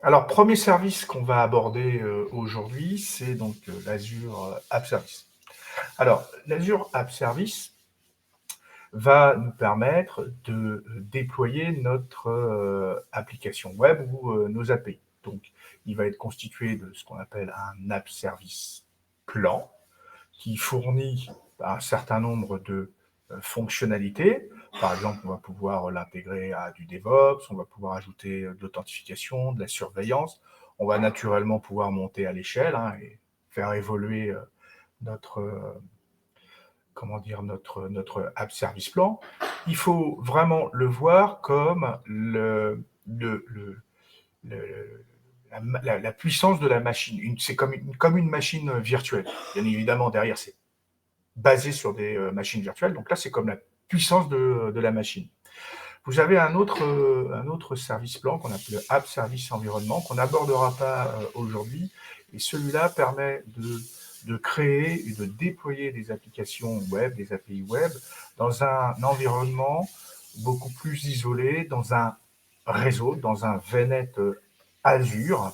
Alors, premier service qu'on va aborder aujourd'hui, c'est donc l'Azure App Service. Alors, l'Azure App Service va nous permettre de déployer notre application web ou nos API. Donc, il va être constitué de ce qu'on appelle un App Service plan qui fournit un certain nombre de fonctionnalités. Par exemple, on va pouvoir l'intégrer à du DevOps, on va pouvoir ajouter de l'authentification, de la surveillance. On va naturellement pouvoir monter à l'échelle et faire évoluer notre, comment dire, notre app service plan. Il faut vraiment le voir comme le- la puissance de la machine. C'est comme une machine virtuelle. Bien évidemment, derrière, c'est basé sur des machines virtuelles. Donc là, c'est comme la puissance de la machine. Vous avez un autre service plan qu'on appelle App Service Environnement, qu'on n'abordera pas aujourd'hui. Et celui-là permet de créer et de déployer des applications web, des API web, dans un environnement beaucoup plus isolé, dans un réseau, dans un VNet Azure,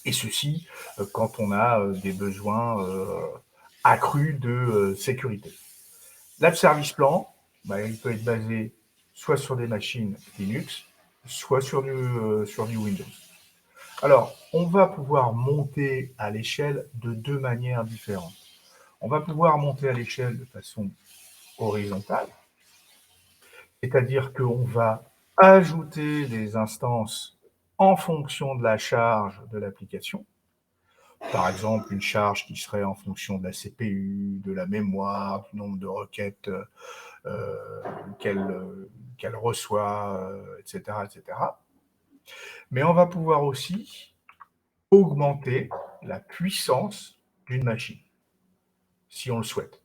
et ceci quand on a des besoins accrus de sécurité. L'app service plan, il peut être basé soit sur des machines Linux, soit sur du Windows. Alors, on va pouvoir monter à l'échelle de deux manières différentes. On va pouvoir monter à l'échelle de façon horizontale, c'est-à-dire qu'on va ajouter des instances en fonction de la charge de l'application. Par exemple, une charge qui serait en fonction de la CPU, de la mémoire, du nombre de requêtes euh, qu'elle reçoit, etc., etc. Mais on va pouvoir aussi augmenter la puissance d'une machine, si on le souhaite.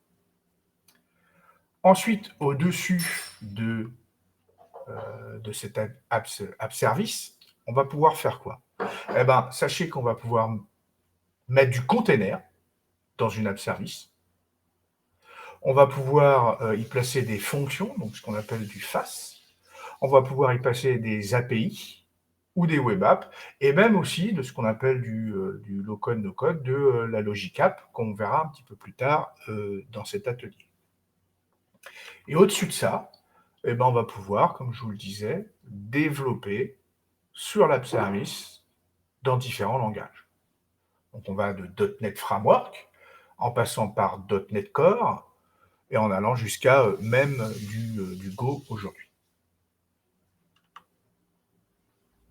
Ensuite, au-dessus de cet app service, on va pouvoir faire quoi? Eh ben, sachez qu'on va pouvoir mettre du container dans une app service. On va pouvoir y placer des fonctions, donc ce qu'on appelle du FAS. On va pouvoir y passer des API ou des web apps, et même aussi de ce qu'on appelle du low-code, no-code, de la logic app, qu'on verra un petit peu plus tard dans cet atelier. Et au-dessus de ça, on va pouvoir, comme je vous le disais, développer sur l'App Service dans différents langages. Donc on va de .NET Framework, en passant par .NET Core, et en allant jusqu'à même du Go aujourd'hui.